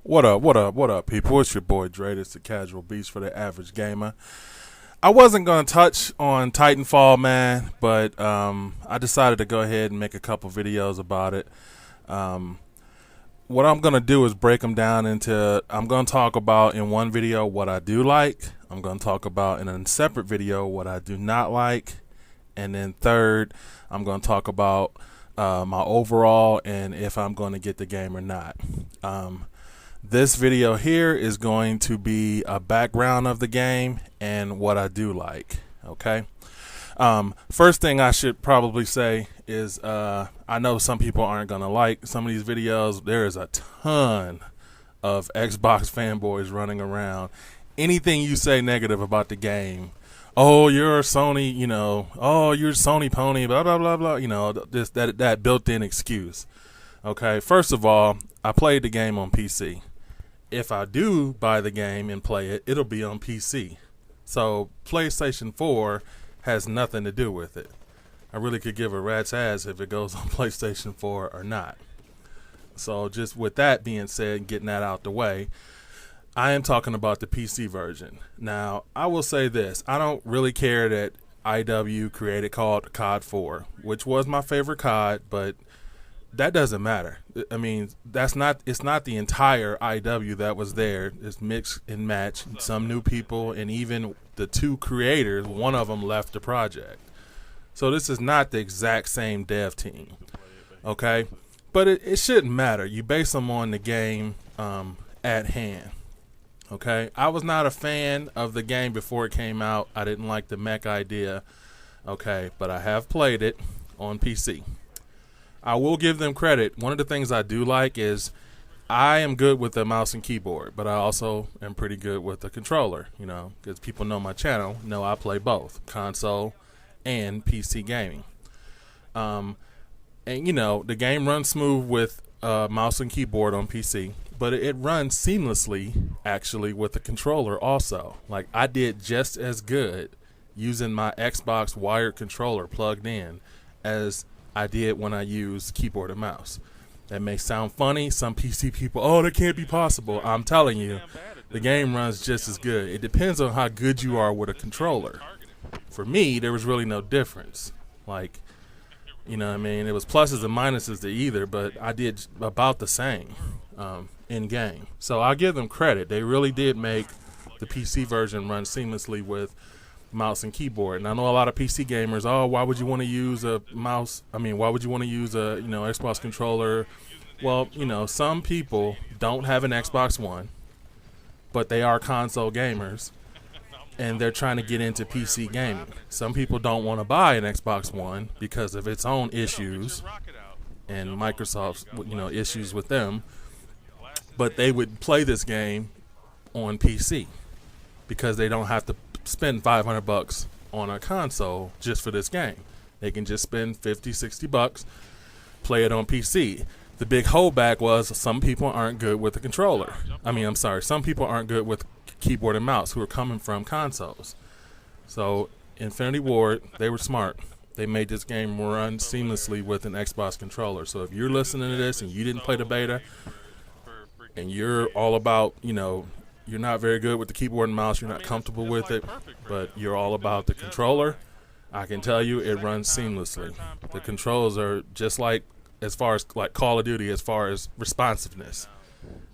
What up, people? It's your boy Dre. It's the casual beast for the average gamer. I wasn't going to touch on TitanFall, man, but I decided to go ahead and make a couple videos about it. What I'm going to do is break them down into, I'm going to talk about in one video what I do like. I'm going to talk about in a separate video what I do not like. And then third, I'm going to talk about my overall and if I'm going to get the game or not. This video here is going to be a background of the game and what I do like, okay? First thing I should probably say is I know some people aren't going to like some of these videos. There is a ton of Xbox fanboys running around. Anything you say negative about the game, oh, you're Sony, oh, you're Sony pony, blah, blah, blah, blah, that built-in excuse. Okay, first of all, I played the game on PC. If I do buy the game and play it, it'll be on PC. So PlayStation 4 has nothing to do with it. I really could give a rat's ass if it goes on PlayStation 4 or not. So just with that being said, getting that out the way, I am talking about the PC version. Now, I will say this. I don't really care that IW created COD 4, which was my favorite COD, but that doesn't matter. I mean, it's not the entire IW that was there. It's mix and match, some new people, and even the two creators, one of them left the project. So this is not the exact same dev team, okay? But it shouldn't matter. You base them on the game at hand, okay? I was not a fan of the game before it came out. I didn't like the mech idea, okay? But I have played it on PC. I will give them credit. One of the things I do like is I am good with the mouse and keyboard, but I also am pretty good with the controller, because people know my channel, know I play both console and PC gaming. And, the game runs smooth with mouse and keyboard on PC, but it runs seamlessly, actually, with the controller also. Like, I did just as good using my Xbox wired controller plugged in as I did when I used keyboard and mouse. That may sound funny. Some PC people, oh, that can't be possible. I'm telling you, the game runs just as good. It depends on how good you are with a controller. For me, there was really no difference. Like, it was pluses and minuses to either, but I did about the same in game. So I'll give them credit. They really did make the PC version run seamlessly with mouse and keyboard. And I know a lot of PC gamers, why would you want to use a mouse? Why would you want to use a Xbox controller? Well, some people don't have an Xbox One, but they are console gamers and they're trying to get into PC gaming. Some people don't want to buy an Xbox One because of its own issues and Microsoft's issues with them, but they would play this game on PC because they don't have to spend $500 on a console just for this game. They can just spend $50, $60, play it on PC. The big holdback was some people aren't good with the controller. Some people aren't good with keyboard and mouse who are coming from consoles. So Infinity Ward, they were smart. They made this game run seamlessly with an Xbox controller. So if you're listening to this and you didn't play the beta and you're all about, you're not very good with the keyboard and mouse, you're not comfortable with it, but you're all about the controller, I can tell you it runs seamlessly. The controls are just like, as far as like Call of Duty, as far as responsiveness.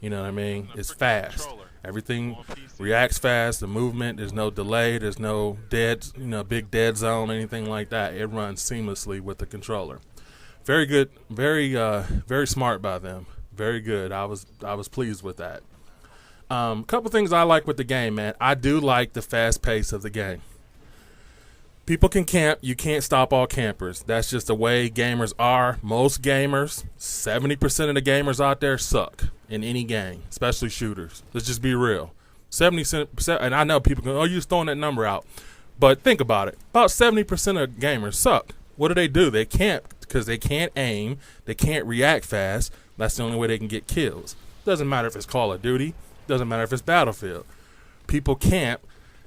You know what I mean? It's fast. Everything reacts fast, the movement, there's no delay, there's no dead, big dead zone, anything like that. It runs seamlessly with the controller. Very good, very smart by them. Very good. I was pleased with that. Couple things I like with the game, man. I do like the fast pace of the game. People can camp. You can't stop all campers. That's just the way gamers are. Most gamers, 70% of the gamers out there suck in any game, especially shooters. Let's just be real. 70%, and I know people go, oh, you're just throwing that number out. But think about it. About 70% of gamers suck. What do? They camp because they can't aim. They can't react fast. That's the only way they can get kills. Doesn't matter if it's Call of Duty. Doesn't matter if it's Battlefield. People camp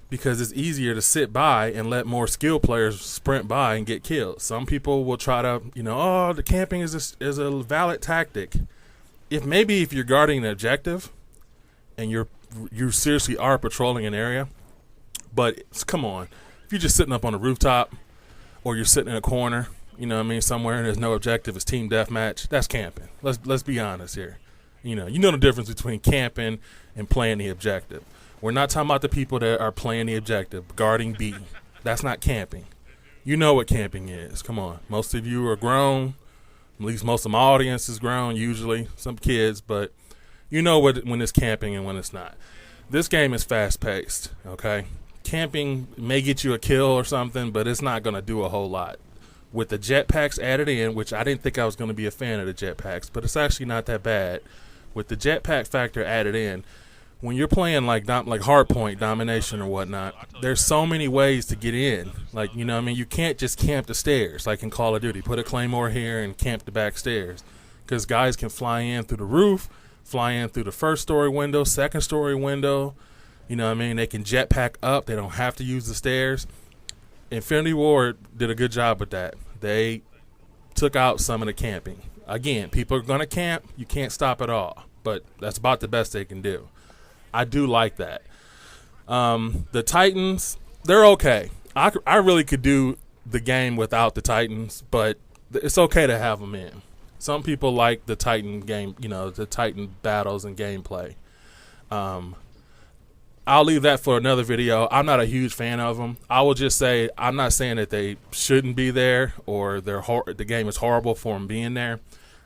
because it's easier to sit by and let more skilled players sprint by and get killed. Some people will try to, the camping is a valid tactic. If you're guarding an objective, and you seriously are patrolling an area. But come on, if you're just sitting up on a rooftop or you're sitting in a corner, you know what I mean, somewhere and there's no objective, it's team deathmatch, that's camping. Let's be honest here. You know the difference between camping and playing the objective. We're not talking about the people that are playing the objective, guarding B. That's not camping. You know what camping is. Come on. Most of you are grown. At least most of my audience is grown, usually. Some kids, but you know when it's camping and when it's not. This game is fast-paced, okay? Camping may get you a kill or something, but it's not going to do a whole lot. With the jetpacks added in, which I didn't think I was going to be a fan of the jetpacks, but it's actually not that bad. With the jetpack factor added in, when you're playing like hardpoint domination or whatnot, there's so many ways to get in. Like, you know what I mean? You can't just camp the stairs like in Call of Duty. Put a claymore here and camp the back stairs. Because guys can fly in through the roof, fly in through the first story window, second story window. You know what I mean? They can jetpack up. They don't have to use the stairs. Infinity Ward did a good job with that. They took out some of the camping. Again, people are going to camp. You can't stop it all. But that's about the best they can do. I do like that. The Titans, they're okay. I really could do the game without the Titans, but it's okay to have them in. Some people like the Titan game, the Titan battles and gameplay. I'll leave that for another video. I'm not a huge fan of them. I will just say I'm not saying that they shouldn't be there or the game is horrible for them being there.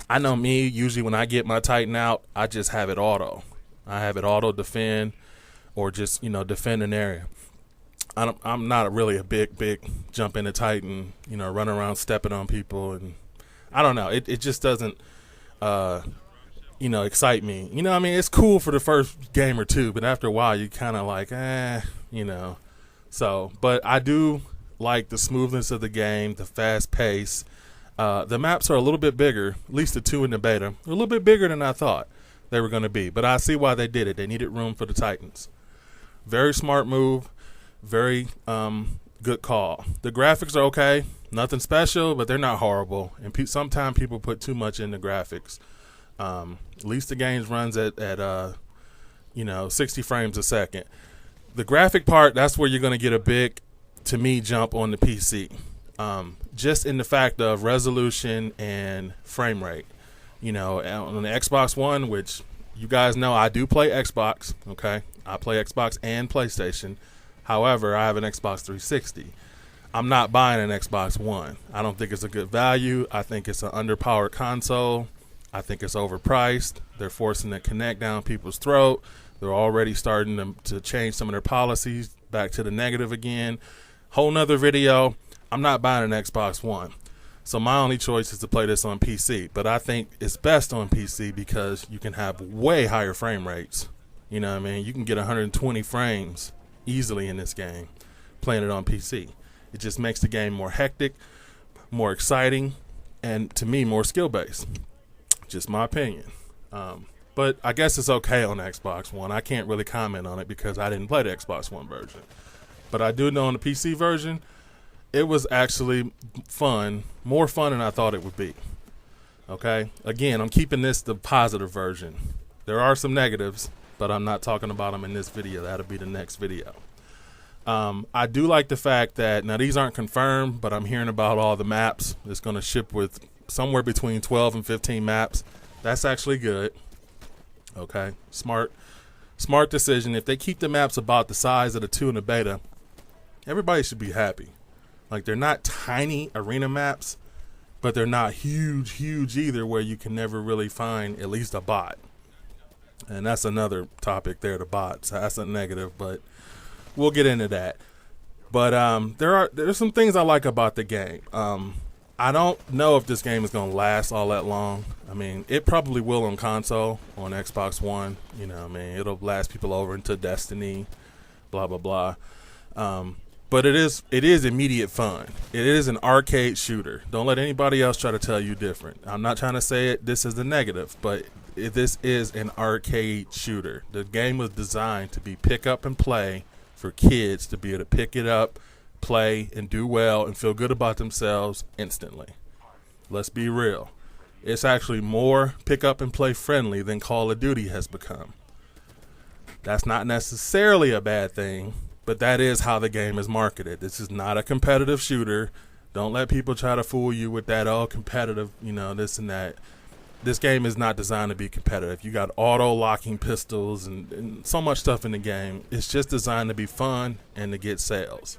I know me, usually when I get my Titan out, I just have it auto. I have it auto defend or just, defend an area. I'm not really a big jump into Titan, run around stepping on people. And I don't know. It just doesn't, excite me. I mean, it's cool for the first game or two, but after a while you kind of like, So, but I do like the smoothness of the game, the fast pace. The maps are a little bit bigger, at least the two in the beta. They're a little bit bigger than I thought they were going to be, but I see why they did it. They needed room for the Titans. Very smart move, very good call. The graphics are okay, nothing special, but they're not horrible. And sometimes people put too much in the graphics. At least the game runs at 60 frames a second. The graphic part, that's where you're going to get a big, to me, jump on the PC. Just in the fact of resolution and frame rate. On the Xbox One, which you guys know I do play Xbox, okay? I play Xbox and PlayStation. However, I have an Xbox 360. I'm not buying an Xbox One. I don't think it's a good value. I think it's an underpowered console. I think it's overpriced. They're forcing the Kinect down people's throat. They're already starting to change some of their policies back to the negative again. Whole nother video. I'm not buying an Xbox One. So my only choice is to play this on PC. But I think it's best on PC because you can have way higher frame rates. You know what I mean? You can get 120 frames easily in this game playing it on PC. It just makes the game more hectic, more exciting, and to me, more skill-based. Just my opinion. But I guess it's okay on Xbox One. I can't really comment on it because I didn't play the Xbox One version. But I do know on the PC version, it was actually fun, more fun than I thought it would be. Okay? Again, I'm keeping this the positive version. There are some negatives, but I'm not talking about them in this video. That'll be the next video. I do like the fact that, now these aren't confirmed, but I'm hearing about all the maps. It's going to ship with somewhere between 12 and 15 maps. That's actually good. Okay? Smart decision. If they keep the maps about the size of the two in the beta, everybody should be happy. Like, they're not tiny arena maps, but they're not huge either where you can never really find at least a bot. And that's another topic there, the bots. That's a negative, but we'll get into that. But there's some things I like about the game. I don't know if this game is going to last all that long. I mean, it probably will on console, on Xbox One. You know what I mean? It'll last people over into Destiny, blah, blah, blah. But it is immediate fun. It is an arcade shooter. Don't let anybody else try to tell you different. I'm not trying to say this is the negative, but this is an arcade shooter. The game was designed to be pick up and play for kids to be able to pick it up, play, and do well and feel good about themselves instantly. Let's be real. It's actually more pick up and play friendly than Call of Duty has become. That's not necessarily a bad thing, but that is how the game is marketed. This is not a competitive shooter. Don't let people try to fool you with that, oh, competitive, this and that. This game is not designed to be competitive. You got auto-locking pistols and so much stuff in the game. It's just designed to be fun and to get sales.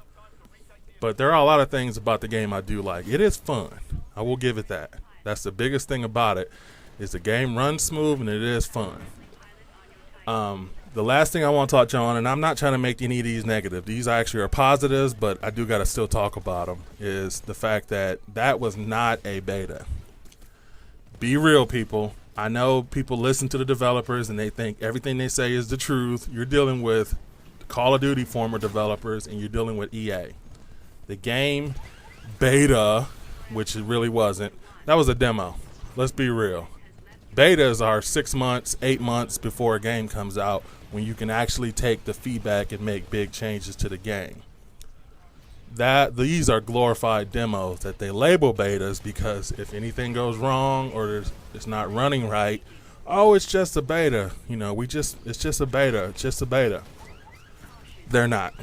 But there are a lot of things about the game I do like. It is fun. I will give it that. That's the biggest thing about it, is the game runs smooth and it is fun. The last thing I want to talk to you on, and I'm not trying to make any of these negative. These actually are positives, but I do got to still talk about them, is the fact that that was not a beta. Be real, people. I know people listen to the developers and they think everything they say is the truth. You're dealing with Call of Duty former developers and you're dealing with EA. The game beta, which it really wasn't, that was a demo. Let's be real. Betas are 6 months, 8 months before a game comes out, when you can actually take the feedback and make big changes to the game. These are glorified demos that they label betas, because if anything goes wrong or it's not running right, oh, it's just a beta. It's just a beta. It's just a beta. They're not.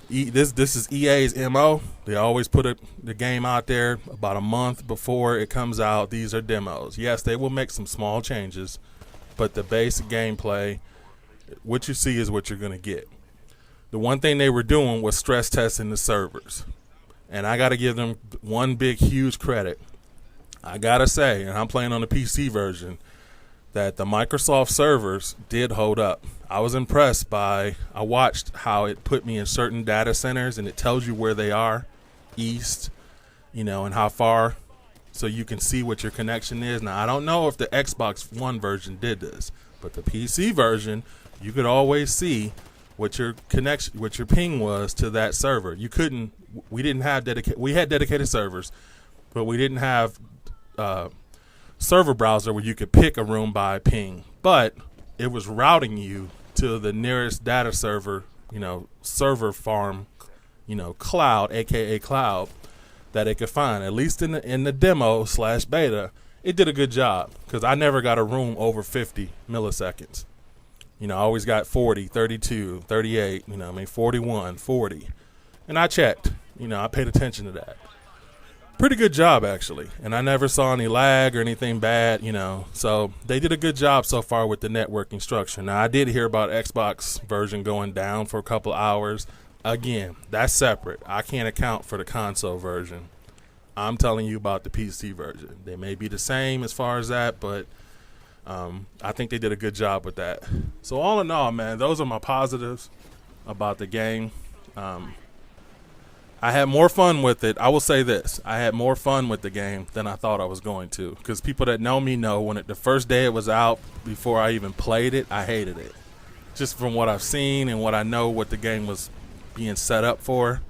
This is EA's MO. They always put the game out there about a month before it comes out. These are demos. Yes, they will make some small changes, but the basic gameplay, what you see is what you're going to get. The one thing they were doing was stress testing the servers. And I got to give them one big, huge credit. I got to say, and I'm playing on the PC version, that the Microsoft servers did hold up. I was impressed I watched how it put me in certain data centers, and it tells you where they are, east, and how far, so you can see what your connection is. Now, I don't know if the Xbox One version did this, but the PC version, you could always see what your connection, what your ping was to that server. We had dedicated servers, but we didn't have server browser where you could pick a room by ping, but it was routing you to the nearest data server, server farm, cloud, aka cloud, that it could find. At least in the demo / beta, it did a good job, because I never got a room over 50 milliseconds. I always got 40, 32, 38, 41, 40. And I checked, I paid attention to that. Pretty good job, actually. And I never saw any lag or anything bad, So they did a good job so far with the networking structure. Now, I did hear about Xbox version going down for a couple hours. Again, that's separate. I can't account for the console version. I'm telling you about the PC version. They may be the same as far as that, but I think they did a good job with that. So all in all, man, those are my positives about the game. I had more fun with it. I will say this. I had more fun with the game than I thought I was going to, because people that know me know the first day it was out, before I even played it, I hated it. Just from what I've seen and what I know what the game was being set up for,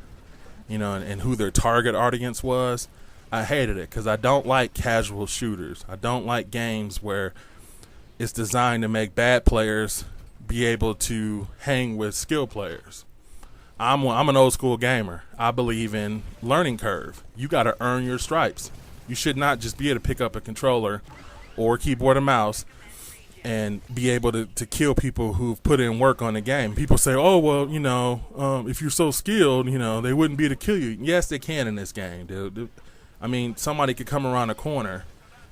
and who their target audience was, I hated it, because I don't like casual shooters. I don't like games where it's designed to make bad players be able to hang with skilled players. I'm an old school gamer. I believe in learning curve. You got to earn your stripes. You should not just be able to pick up a controller or keyboard and mouse and be able to kill people who've put in work on the game. People say, oh, well, if you're so skilled, they wouldn't be able to kill you. Yes, they can in this game, dude. I mean, somebody could come around a corner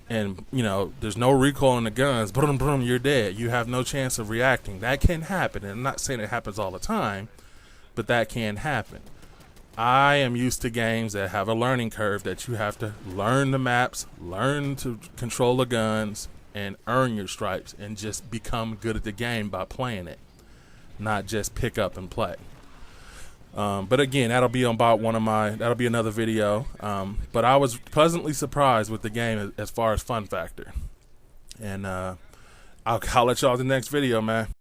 and, there's no recoil on the guns. Boom, boom, you're dead. You have no chance of reacting. That can happen. And I'm not saying it happens all the time, but that can happen. I am used to games that have a learning curve, that you have to learn the maps, learn to control the guns, and earn your stripes, and just become good at the game by playing it, not just pick up and play. But again, that'll be another video. But I was pleasantly surprised with the game as far as fun factor. And I'll let y'all in the next video, man.